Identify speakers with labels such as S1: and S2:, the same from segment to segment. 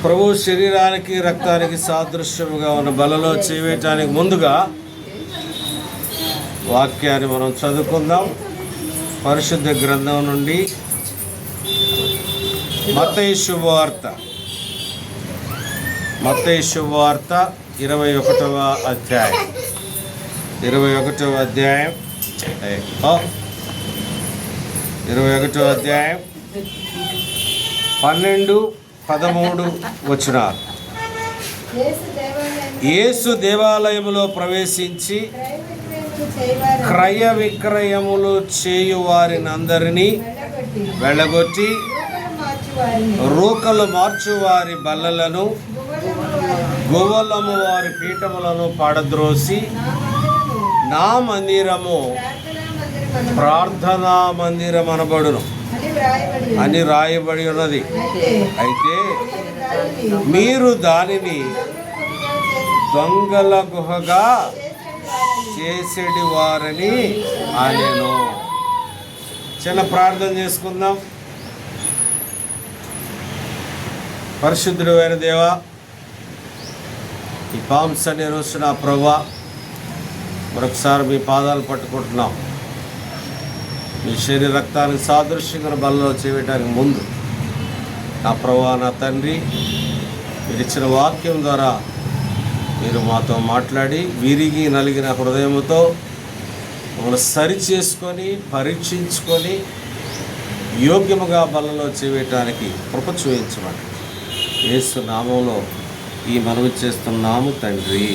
S1: ప్రభు శరీరానికి రక్తానికి సాదృశ్యముగా ఉన్న బలలో చేయటానికి ముందుగా వాక్యాన్ని మనం చదువుకుందాం. పరిశుద్ధ గ్రంథం నుండి మత్తయి శుభవార్త 21వ అధ్యాయం 21వ అధ్యాయం 12-13 వచనాలు. యేసు దేవాలయములో ప్రవేశించి క్రయ విక్రయములు చేయు వారినందరినీ వెళ్ళగొట్టి రూకలు మార్చువారి బల్లలను గువ్వలము వారి పీఠములను పడద్రోసి నా మందిరము ప్రార్థనా మందిరం అనబడును అని రాయబడి ఉన్నది. అయితే మీరు దానిని దొంగల గుహగా చేసేటి వారని అనెను. చిన్న ప్రార్థన చేసుకుందాం. పరిశుద్ధుడు అయిన దేవా, ఈ పామ్స్ అనే రోజు నా ప్రభువా మరొకసారి మీ పాదాలు పట్టుకుంటున్నాం. మీ శరీర రక్తానికి సాదృశ్యంగా బలలో చేయటానికి ముందు నా ప్రభువా, నా తండ్రి, మీరు ఇచ్చిన వాక్యం ద్వారా మీరు మాతో మాట్లాడి విరిగి నలిగిన హృదయముతో మమ్మల్ని సరి చేసుకొని పరీక్షించుకొని యోగ్యముగా బలలో చేయటానికి కృప చూపించమని యేసు నామంలో ఈ మనవి చేస్తున్నాము తండ్రి,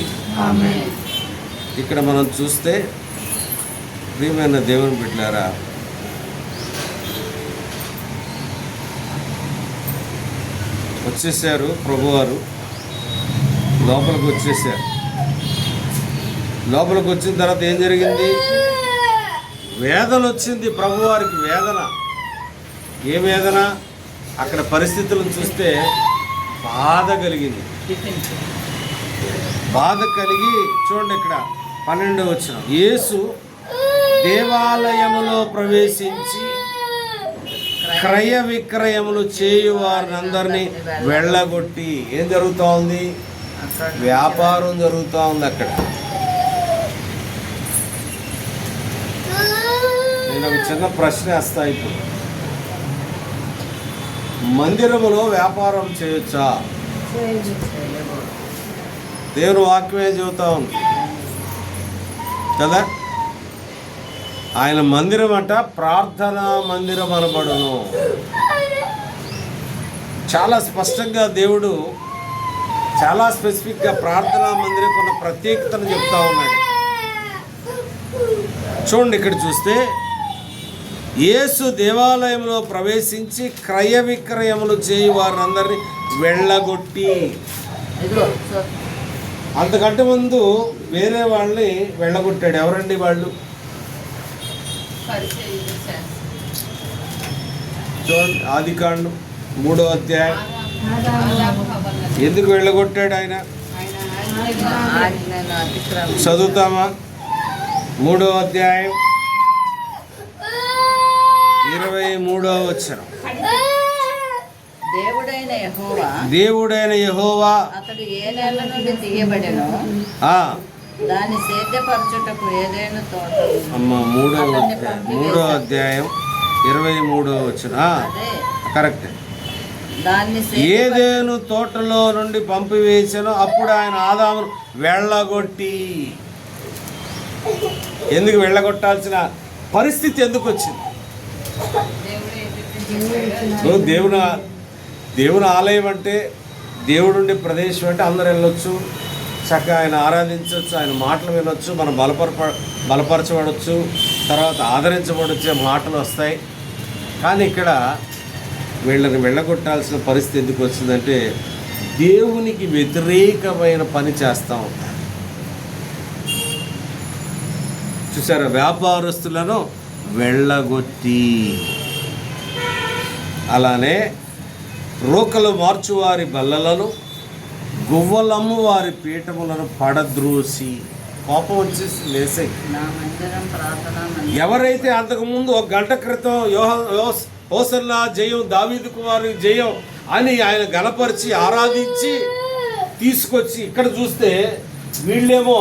S1: ఆమేన్. ఇక్కడ మనం చూస్తే ప్రియమైన దేవుని బిడ్డలారా, వచ్చేసారు ప్రభువారు, లోపలికి వచ్చేసారు. లోపలికి వచ్చిన తర్వాత ఏం జరిగింది? వేదన వచ్చింది ప్రభువారికి. వేదన. ఏ వేదన? అక్కడ పరిస్థితులను చూస్తే బాధ కలిగింది. బాధ కలిగి చూడండి, ఇక్కడ 12వ వచనం, యేసు దేవాలయములో ప్రవేశించి క్రయ విక్రయములు చేయు వారిని అందరినీ వెళ్ళగొట్టి. ఏం జరుగుతూ ఉంది? వ్యాపారం జరుగుతూ ఉంది. అక్కడ నేను ఒక చిన్న ప్రశ్న వేస్తా. ఇప్పుడు మందిరములో వ్యాపారం చేయొచ్చా? దేవుని వాక్యమే చెబుతా ఉంది కదా. ఆయన మందిరం అంట ప్రార్థనా మందిరం అనబడును. చాలా స్పష్టంగా దేవుడు చాలా స్పెసిఫిక్గా ప్రార్థనా మందిరం కొన్న ప్రత్యేకతను చెప్తా ఉన్నాడు. చూడండి, ఇక్కడ చూస్తే యేసు దేవాలయంలో ప్రవేశించి క్రయ విక్రయములు చేయి వారిని అందరినీ వెళ్ళగొట్టి. అంతకంటే ముందు వేరే వాళ్ళని వెళ్ళగొట్టాడు. ఎవరండి వాళ్ళు? చూడండి, ఆదికాండం 3వ అధ్యాయం. ఎందుకు వెళ్ళగొట్టాడు ఆయన? చదువుతామా? 3వ అధ్యాయం 23వ వచనం. దేవుడైన యెహోవా
S2: అతడు ఏ నేల నుండి తీయబడెనో దాన్ని సేద్యపరచుటకు ఏదైనా తోట.
S1: అమ్మ 3వ అధ్యాయం 23వ వచనం. కరెక్ట్. ఏదేను తోటలో నుండి పంపివేసానో అప్పుడు ఆయన ఆదామును వెళ్ళగొట్టి. ఎందుకు వెళ్ళగొట్టాల్సిన పరిస్థితి ఎందుకు వచ్చింది? దేవుని ఆలయం అంటే, దేవుడుండే ప్రదేశం అంటే అందరు వెళ్ళొచ్చు, చక్కగా ఆయన ఆరాధించవచ్చు, ఆయన మాటలు వినొచ్చు, మనం బలపరచబడవచ్చు, తర్వాత ఆదరించబడొచ్చే మాటలు వస్తాయి. కానీ ఇక్కడ వీళ్ళని వెళ్ళగొట్టాల్సిన పరిస్థితి ఎందుకు వచ్చిందంటే, దేవునికి వ్యతిరేకమైన పని చేస్తూ ఉంటారు. చూసారా? వ్యాపారస్తులను వెళ్ళగొట్టి. అలానే రోకలు మార్చువారి బల్లలను గువ్వలమ్ము వారి పీఠములను పడద్రోసి. కోపం వచ్చేసి లేసే. ఎవరైతే అంతకుముందు 1 గంట క్రితం హోసన్నా జయం, దావీదు కుమారుని జయం అని ఆయన గణపరిచి ఆరాధించి తీసుకొచ్చి ఇక్కడ చూస్తే వీళ్ళేమో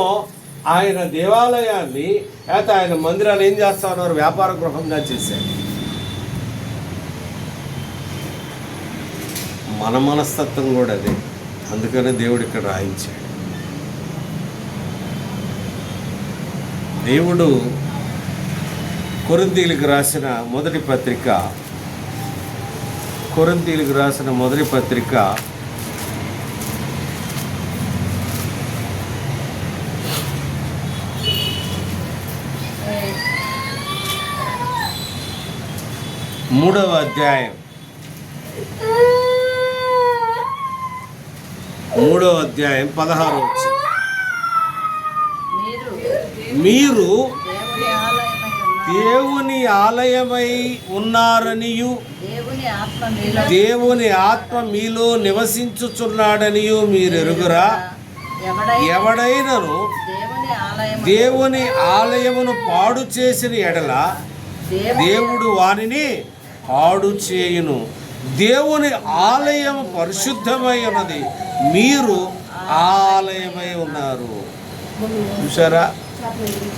S1: ఆయన దేవాలయాన్ని లేకపోతే ఆయన మందిరాలు ఏం చేస్తా ఉన్నారు, వ్యాపార గృహంగా చేశారు. మన మనస్తత్వం కూడా అదే, అందుకనే దేవుడు ఇక్కడ రాయించాడు. దేవుడు కొరింథీయులకు రాసిన మొదటి పత్రిక 3వ అధ్యాయం 16వ వచనం. మీరు దేవుని ఆలయమై ఉన్నారనియు దేవుని ఆత్మ మీలో నివసించుచున్నాడనియు మీరు ఎరుగురా. ఎవడైనను దేవుని ఆలయమును పాడు చేసిన ఎడల దేవుడు వారిని పాడు చేయును. దేవుని ఆలయం పరిశుద్ధమై ఉన్నది, మీరు ఆలయమై ఉన్నారు. చూసారా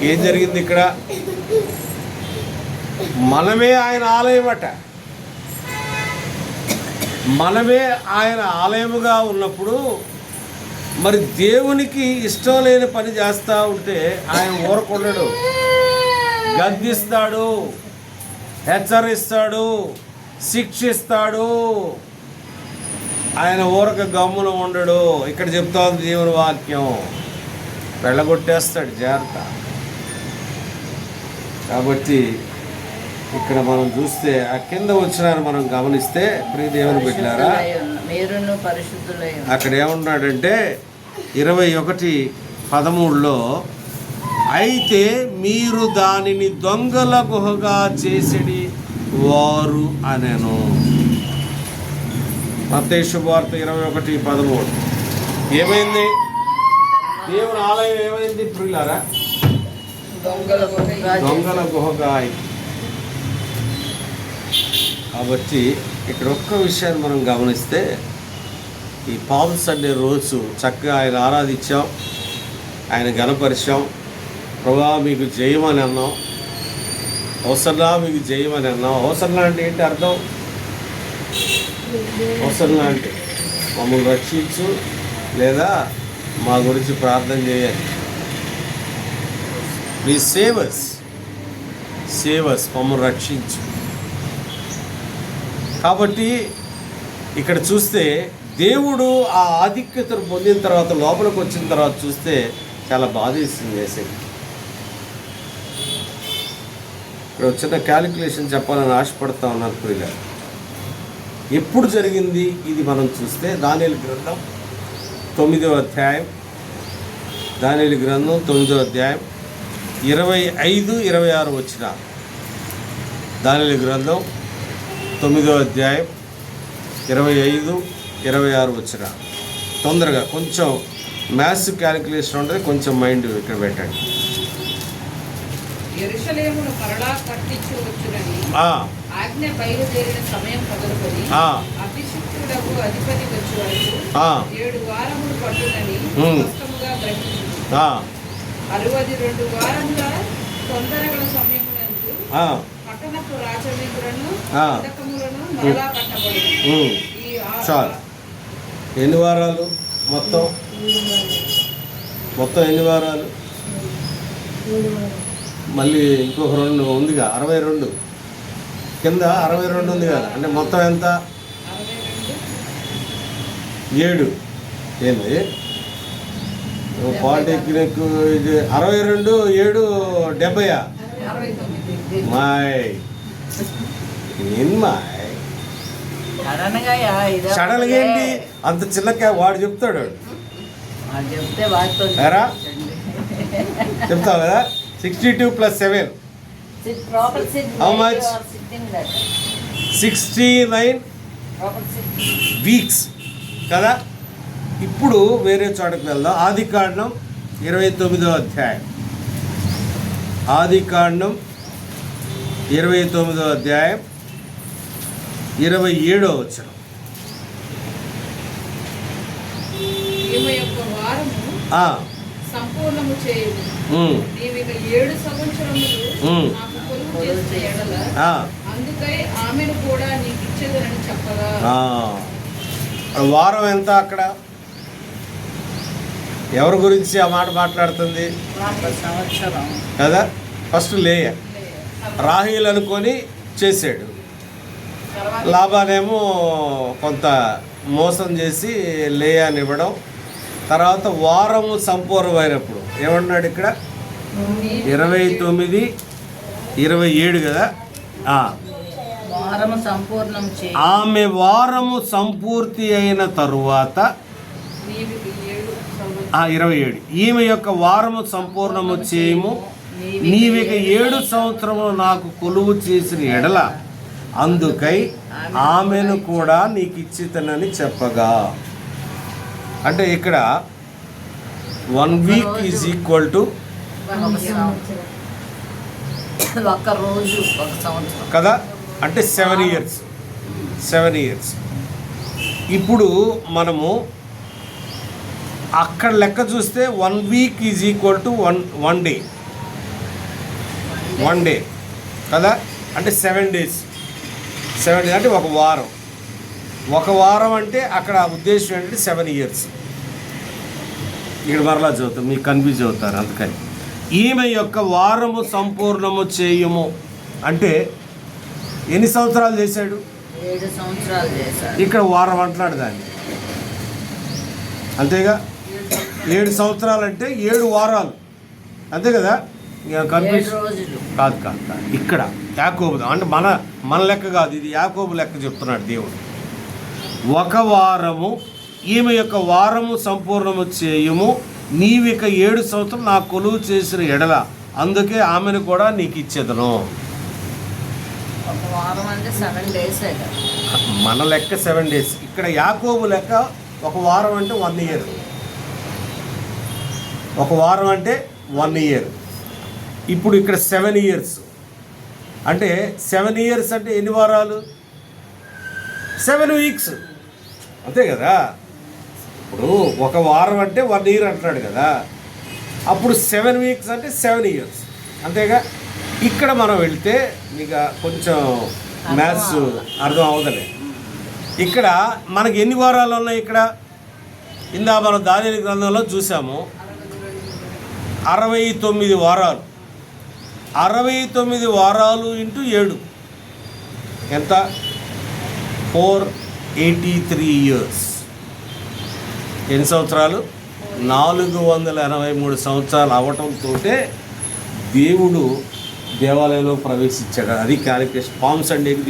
S1: ఏం జరిగింది ఇక్కడ? మనమే ఆయన ఆలయం అట. మనమే ఆయన ఆలయముగా ఉన్నప్పుడు మరి దేవునికి ఇష్టం లేని పని చేస్తూ ఉంటే ఆయన ఊరకుండడు, గద్దిస్తాడు, హెచ్చరిస్తాడు, శిక్షిస్తాడు. ఆయన ఊరక గమ్మున ఉండడు. ఇక్కడ చెప్తా ఉంది దేవుని వాక్యం, వెళ్ళగొట్టేస్తాడు జాగ్రత్త. కాబట్టి ఇక్కడ మనం చూస్తే ఆ కింద వచ్చినారు మనం గమనిస్తే ప్రియ దేవుని బిడ్డలారా, అక్కడ ఏమన్నాడంటే 21:13లో అయితే మీరు దానిని దొంగల గుహగా చేసిడి వారు అనెను. మత్తయి శుభవార్త 21:13. ఏమైంది? దేవుని ఆలయం ఏమైంది ప్రియులారా? దొంగల గుహగా. కాబట్టి ఇక్కడ ఒక్క విషయాన్ని మనం గమనిస్తే, ఈ పామ్ సండే రోజు చక్కగా ఆయన ఆరాధించాం, ఆయన గణపరిచాం. ప్రభువా మీకు జయమని అన్నాం, హోసన్నా మీకు జయమని అన్నాం. హోసన్నా అంటే ఏంటి అర్థం? హోసన్నా అంటే మమ్మల్ని రక్షించు లేదా మా గురించి ప్రార్థన చేయాలి. ప్లీజ్ సేవస్ మమ్మల్ని రక్షించు. కాబట్టి ఇక్కడ చూస్తే దేవుడు ఆ ఆధిక్యతను పొందిన తర్వాత లోపలికి వచ్చిన తర్వాత చూస్తే చాలా బాధేస్తుంది వేసేది. ఇక్కడ చిన్న క్యాలిక్యులేషన్ చెప్పాలని ఆశపడతా ఉన్నాను ప్రియుల. ఎప్పుడు జరిగింది ఇది మనం చూస్తే దానియేలు గ్రంథం 9వ అధ్యాయం, దానియేలు గ్రంథం 9వ అధ్యాయం 25-26 వచ్చిన. దానియేలు గ్రంథం 9వ అధ్యాయం 25-26 వచ్చిన. తొందరగా కొంచెం మ్యాథ్స్ క్యాలిక్యులేషన్ ఉంటుంది, కొంచెం మైండ్ ఇక్కడ పెట్టండి.
S3: యెరూషలేమును మరలా కట్టించవచ్చునని ఆజ్ఞ బయలుదేరిన సమయం మొదలుకొని అభిషిక్తుడకు అధిపతి వచ్చి వరకు 7 వారములు పట్టునని స్పష్టముగా గ్రహించింది. 62 వారముల తొందరగల సమయమునందు పట్టణపు రాజవీధులను పథకములను మరలా కట్టబడింది.
S1: చాలు. ఎన్ని వారాలు? మొత్తం ఎన్ని వారాలు? మళ్ళీ ఇంకొక 2 ఉందిగా, 62 కింద 62 ఉంది కదా, అంటే మొత్తం ఎంత? 7. ఏంది పాలిటెక్నిక్? ఇది 62, 7, 70. మాయ్ ఏం మాయ్ సడన్గా ఏంటి అంత చిన్నగా వాడు చెప్తాడు. చెప్తావు కదా. 62 + 7 how much? 69 వీక్స్ కదా. ఇప్పుడు వేరే చోటకి వెళ్దాం. ఆదికాండం 29వ అధ్యాయం. ఆదికాండం 29వ అధ్యాయం 27వ వచనం.
S3: సంపూర్ణము చేయు. నీవిక 7 సంవత్సరములు నాకు కొలువు చేసిన ఎడల అందుకై ఆమెను కూడా నీకు ఇచ్చేదనని చెప్పగా.
S1: వారం ఎంత అక్కడ? ఎవరి గురించి ఆ మాట మాట్లాడుతుంది కదా? ఫస్ట్ లేయ రాహేలు అనుకొని చేశాడు. లాబానేమో కొంత మోసం చేసి లేయాని ఇవ్వడం. తర్వాత వారము సంపూర్ణమైనప్పుడు ఏమన్నాడు ఇక్కడ? 29, 27 కదా. ఆమె వారము సంపూర్తి అయిన తరువాత 27 ఈమె యొక్క వారము సంపూర్ణము చేయము. నీవిక 7 సంవత్సరములు నాకు కొలువు చేసిన ఎడల అందుకై ఆమెను కూడా నీకు ఇచ్చితనని చెప్పగా. అంటే ఇక్కడ 1 వీక్ ఈజ్ ఈక్వల్ టు కదా, అంటే 7 years. 7 years. ఇప్పుడు మనము అక్కడ లెక్క చూస్తే 1 week is equal to 1 day. 1 day కదా, అంటే 7 days. 7 days అంటే ఒక వారం. ఒక వారం అంటే అక్కడ ఉద్దేశం ఏంటంటే 7 years. ఇక్కడ మరలా చదువుతాం, మీకు కన్ఫ్యూజ్ అవుతారు. అందుకని ఈమె యొక్క వారము సంపూర్ణము చేయము అంటే ఎన్ని సంవత్సరాలు చేశాడు?
S2: 7 సంవత్సరాలు చేశాడు.
S1: ఇక్కడ వారం అంటున్నాడు దాన్ని, అంతేగా. 7 సంవత్సరాలు అంటే 7 వారాలు, అంతే కదా. కన్ఫ్యూజ్ కాదు కాదు కాదు. ఇక్కడ యాకోబు అంటే మన లెక్క కాదు, ఇది యాకోబు లెక్క చెప్తున్నాడు దేవుడు. ఒక వారము ఈమె యొక్క వారము సంపూర్ణము చేయము. నీవిక 7 సంవత్సరం నా కొలువు చేసిన ఎడల అందుకే ఆమెను కూడా నీకు ఇచ్చేదను. మన లెక్క 7 days. ఇక్కడ యాకోబు లెక్క ఒక వారం అంటే 1 year. ఒక వారం అంటే 1 year. ఇప్పుడు ఇక్కడ 7 years అంటే 7 years అంటే ఎన్ని వారాలు? 7 weeks, అంతే కదా. ఇప్పుడు ఒక వారం అంటే 1 year అంటున్నాడు కదా. అప్పుడు 7 weeks అంటే 7 years, అంతేగా. ఇక్కడ మనం వెళ్తే మీకు కొంచెం మ్యాథ్స్ అర్థం అవదలే. ఇక్కడ మనకి ఎన్ని వారాలు ఉన్నాయి? ఇక్కడ ఇందా మనం దానియేలు గ్రంథంలో చూసాము 69 వారాలు. 69 వారాలు ఇంటూ 7 ఎంత? 483 years. ఎన్ని సంవత్సరాలు? 483 సంవత్సరాలు అవ్వటంతో దేవుడు దేవాలయంలో ప్రవేశించాడు. అది క్యాలిక్యులేషన్. పామ్ సండేకి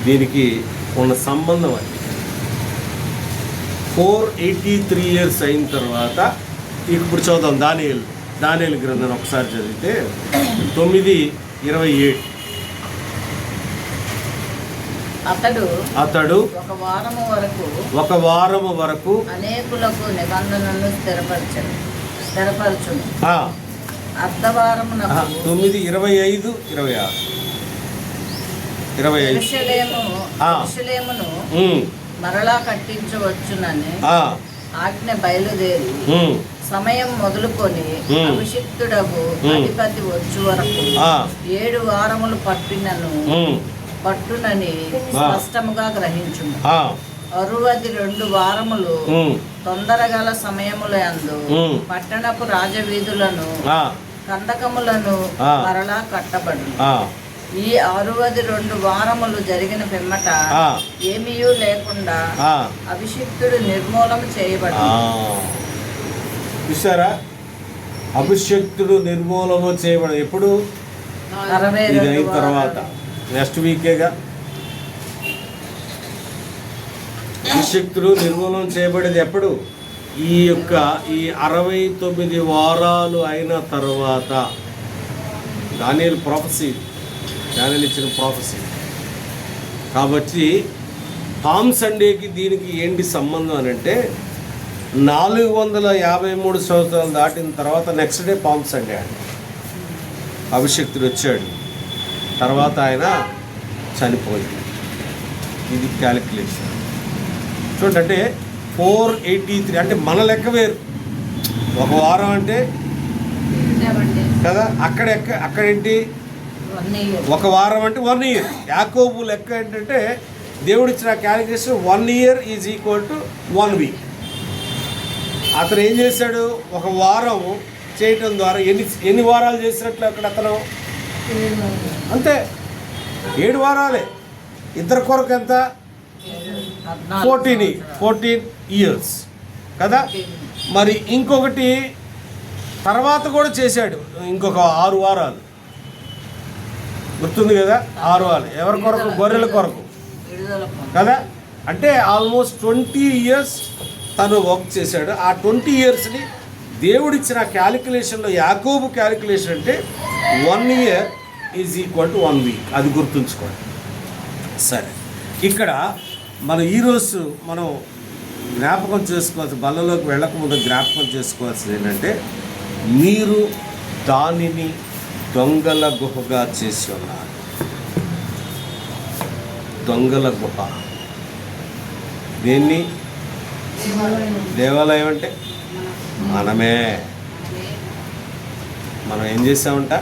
S1: దీనికి ఉన్న సంబంధం అది. 483 years అయిన తర్వాత ఇప్పుడు చూద్దాం దానియేలు గ్రంథం ఒకసారి చదివితే 9:27 అతడు ఒక వారము వరకు
S2: అనేకులకు నిబంధనలు స్థిరపరచును.
S1: 9:25
S2: మరలా కట్టించవచ్చునని ఆజ్ఞ బయలుదేరి సమయం మొదలుకొని అభిషిక్తుడకు అధిపతి వచ్చు వరకు 7 వారములు పట్టునని స్పష్టముగా గ్రహించును. 62 వారములు తొందరగల సమయముల యందు పట్టణపు రాజవీధులను కందకములను మరలా కట్టబడును. ఈ 62 వారములు జరిగిన పిమ్మట ఏమీయూ లేకుండా అభిషిక్తుడు నిర్మూలన చేయబడు.
S1: చూసారా? అభిషిక్తుడు నిర్మూలన చేయబడు ఎప్పుడు? 62 అయిన తర్వాత నెక్స్ట్ వీకేగా అభిషిక్తుడు నిర్మూలన చేయబడేది ఎప్పుడు? ఈ 69 వారాలు అయిన తర్వాత. దానియేలు ఇచ్చిన ప్రాఫెసీ. కాబట్టి పామ్ సండేకి దీనికి ఏంటి సంబంధం అని అంటే 453 సంవత్సరాలు దాటిన తర్వాత నెక్స్ట్ డే పామ్ సండే అండి. అభిషిక్తుడు వచ్చాడు, తర్వాత ఆయన చనిపోయింది. ఇది క్యాలిక్యులేషన్ చూడండి. అంటే 483 అంటే మన లెక్క వేరు. ఒక వారం అంటే
S3: 7 days.
S1: కదా, అక్కడేంటి
S2: 1 year.
S1: ఒక వారం అంటే 1 year. యాకోబు లెక్క ఏంటంటే దేవుడిచ్చిన calculation 1 year is equal to 1 week. అతను ఏం చేశాడు, ఒక వారం చేయటం ద్వారా ఎన్ని వారాలు చేసినట్లు అక్కడ అతను అంతే 7 వారాలే. ఇద్దరు కొరకు ఎంత 14 years కదా. మరి ఇంకొకటి తర్వాత కూడా చేశాడు, ఇంకొక 6 వారాలు గుర్తుంది కదా. 6 వారాలు ఎవరి కొరకు, గొర్రెల కొరకు కదా. అంటే ఆల్మోస్ట్ 20 years తను వర్క్ చేశాడు. ఆ 20 yearsని దేవుడిచ్చిన క్యాలిక్యులేషన్లో యాకోబు క్యాలిక్యులేషన్ అంటే 1 year is equal to 1 week. అది గుర్తుంచుకోండి. సరే, ఇక్కడ మనం ఈరోజు మనం జ్ఞాపకం చేసుకోవాల్సి, బల్లలోకి వెళ్ళకముందు జ్ఞాపకం చేసుకోవాల్సింది ఏంటంటే, మీరు దానిని దొంగల గుహగా చేసి ఉన్నారు. దొంగల గుహ. దేన్ని? దేవాలయం అంటే మనమే. మనం ఏం చేసామంట?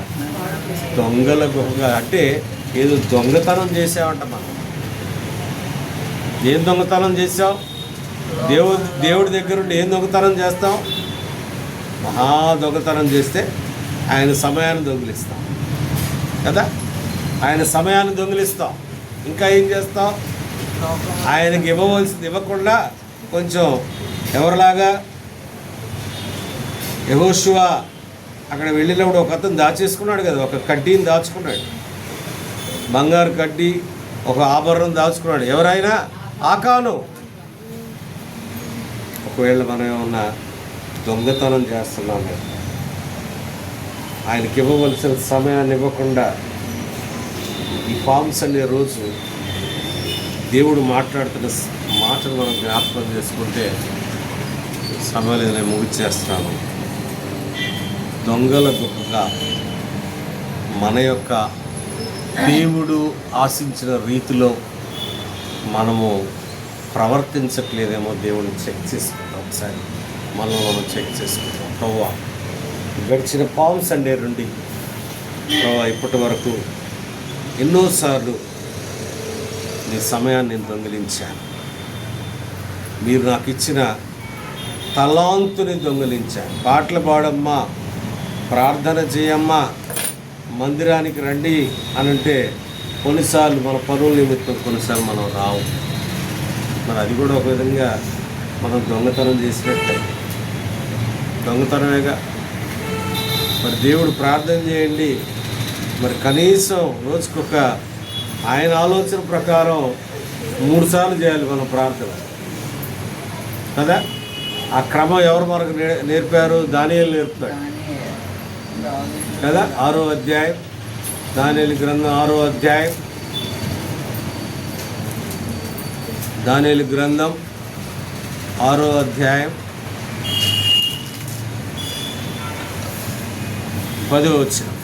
S1: దొంగల గుహగా. అంటే ఏదో దొంగతనం చేసామంట. మనం ఏం దొంగతనం చేసాం? దేవుడి దగ్గర ఉండి ఏం దొంగతనం చేస్తాం? మహా దొంగతనం చేస్తే ఆయన సమయాన్ని దొంగిలిస్తాం కదా. ఆయన సమయాన్ని దొంగిలిస్తాం. ఇంకా ఏం చేస్తాం? ఆయనకి ఇవ్వవలసింది ఇవ్వకుండా కొంచెం ఎవరిలాగా, యెహోషువ అక్కడ వెళ్ళినప్పుడు ఒక అతను దాచేసుకున్నాడు కదా, ఒక కడ్డీని దాచుకున్నాడు, బంగారు కడ్డీ, ఒక ఆభరణం దాచుకున్నాడు. ఎవరైనా ఆకాను. ఒకవేళ మనం ఏమన్నా దొంగతనం చేస్తున్నాం కదా, ఆయనకి ఇవ్వవలసిన సమయాన్ని ఇవ్వకుండా ఈ పామ్స్ అనే రోజు దేవుడు మాట్లాడుతున్న మాటలు మనం జ్ఞాపకం చేసుకుంటే సమయం నేను ముగిచేస్తాను. దొంగల గుహగా మన యొక్క దేవుడు ఆశించిన రీతిలో మనము ప్రవర్తించట్లేదేమో దేవుడిని చెక్ చేసుకుంటాం. ఒకసారి మనం చెక్ చేసుకుంటాం. ప్రభువా, గడిచిన పామ్ సండే నుండి ప్రభువా ఇప్పటి వరకు ఎన్నోసార్లు నీ సమయాన్ని నేను దొంగిలించాను. మీరు నాకు ఇచ్చిన తలాంతుని దొంగిలించాను. పాటలు పాడమ్మా, ప్రార్థన చేయమ్మా, మందిరానికి రండి అని అంటే కొన్నిసార్లు మన పనుల నిమిత్తం కొన్నిసార్లు మనం రావు. మరి అది కూడా ఒక విధంగా మనం దొంగతనం చేసినట్టే. దొంగతనమేగా. మరి దేవుడు ప్రార్థన చేయండి, మరి కనీసం రోజుకొక ఆయన ఆలోచన ప్రకారం 3 సార్లు చేయాలి మనం ప్రార్థన కదా. ఆ క్రమం ఎవరు మనకు నేర్పారు? దానియేలు నేర్పుతాడు కదా. 6వ అధ్యాయం, దానియేలు గ్రంథం 6వ అధ్యాయం, దానియేలు గ్రంథం 6వ అధ్యాయం 10వ వచనం.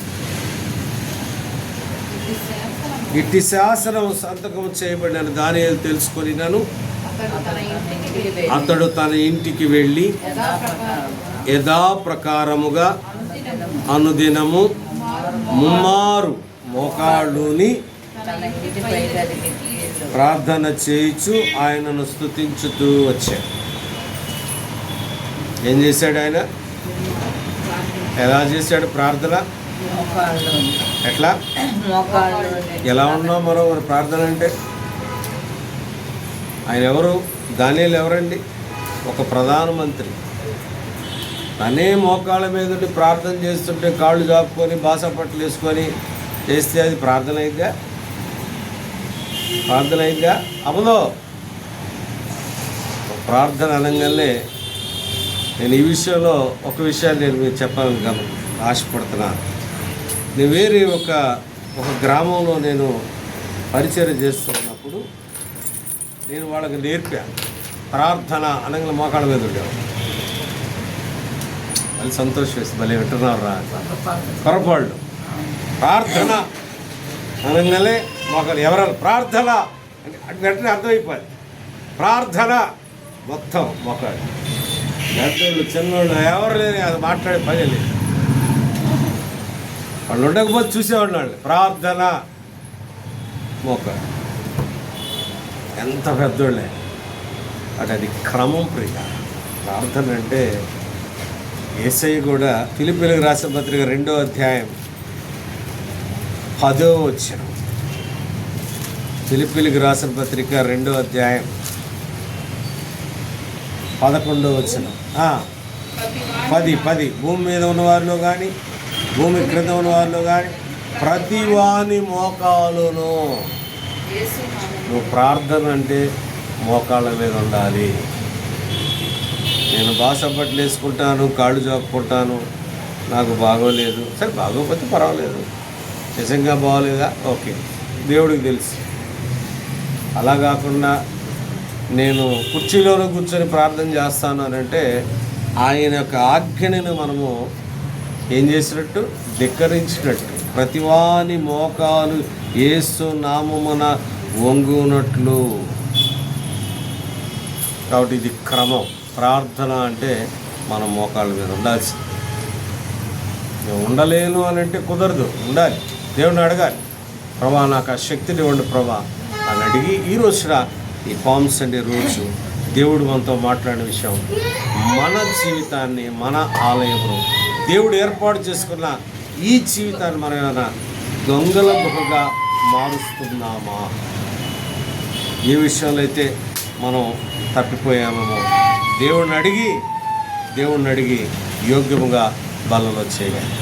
S1: ఇట్టి శాసనం సంతకం చేయబడిన దానియేలు తెలుసుకొని నన్ను అతడు తన ఇంటికి వెళ్ళి యథాప్రకారముగా అనుదినము ముమ్మారు మోకాళ్ళుని ప్రార్థన చేయించు ఆయనను స్తుతించుతూ వచ్చాడు. ఏం చేశాడు ఆయన? ఎలా చేశాడు ప్రార్థన? ఎట్లా? ఎలా ఉన్నాం మనం? మన ప్రార్థన అంటే ఆయన ఎవరు? దానియేలు ఎవరండి? ఒక ప్రధానమంత్రి. తనే మోకాళ్ళ మీద ఉండి ప్రార్థన చేస్తుంటే కాళ్ళు జాపుకొని బాసపట్లు వేసుకొని చేస్తే అది ప్రార్థన అయిద్దా? ప్రార్థన అయిద్దా? అమలో ప్రార్థన అనగానే నేను ఈ విషయంలో ఒక విషయాన్ని నేను మీకు చెప్పాలని ఆశపడుతున్నాను. నేను వేరే ఒక గ్రామంలో నేను పరిచయం చేస్తున్నప్పుడు నేను వాళ్ళకి నేర్పాను. ప్రార్థన అనగా మోకాళ్ళ మీద ఉండేవాడు. అది సంతోషం వేసి భలే వింటున్నారు రా పొరపాళ్ళు. ప్రార్థన అనగానే మోకాళ్ళు ఎవరైనా ప్రార్థన అంటే వెంటనే అర్థమైపోయింది. ప్రార్థన మొత్తం మోకాళ్ళు. పెద్దోళ్ళు చిన్నోళ్ళు ఎవరు లేరు, అది మాట్లాడే పని లేదు. వాళ్ళు ఉండకపోతే చూసేవాళ్ళు వాళ్ళు. ప్రార్థన మోక ఎంత పెద్దోళ్ళే అటు అది క్రమం ప్రియ. ప్రార్థన అంటే యేసయ్య కూడా ఫిలిప్పీయులకు రాసిన పత్రిక 2వ అధ్యాయం 10వ వచనం. ఫిలిప్పీయులకు రాసిన పత్రిక 2వ అధ్యాయం 11వ వచనం. 10 భూమి మీద ఉన్నవారిలో కానీ భూమి క్రింద ఉన్నవారిలో కానీ ప్రతి వాని మోకాలును.
S3: యేసు నామమున
S1: నువ్వు ప్రార్థన అంటే మోకాళ్ళ మీద ఉండాలి. నేను బాసపట్లు వేసుకుంటాను, కాళ్ళు చాపుకుంటాను, నాకు బాగోలేదు, సరే బాగోకపోతే పర్వాలేదు, నిజంగా బాగోలేదా, ఓకే, దేవుడికి తెలుసు. అలా కాకుండా నేను కుర్చీలోనే కూర్చొని ప్రార్థన చేస్తాను అని అంటే ఆయన యొక్క ఆజ్ఞని మనము ఏం చేసినట్టు, ధిక్కరించినట్టు. ప్రతివాని మోకాలు యేసు నామమున వంగునట్లు. కాబట్టి ఇది క్రమం. ప్రార్థన అంటే మనం మోకాళ్ళ మీద ఉండాల్సింది. నేను ఉండలేను అని అంటే కుదరదు, ఉండాలి. దేవుడిని అడగాలి, ప్రభా నాకు ఆ శక్తిని ఇవ్వండి ప్రభా అని అడిగి. ఈ రోజున ఈ పామ్ సండే రోజు దేవుడు మనతో మాట్లాడిన విషయం, మన జీవితాన్ని, మన ఆలయమును దేవుడు ఏర్పాటు చేసుకున్న ఈ జీవితాన్ని మనం ఏమైనా దొంగల గుహగా మారుస్తున్నామా? ఏ విషయంలో అయితే మనం తప్పిపోయామేమో దేవుణ్ణి అడిగి యోగ్యముగా బలలో చేయాలి.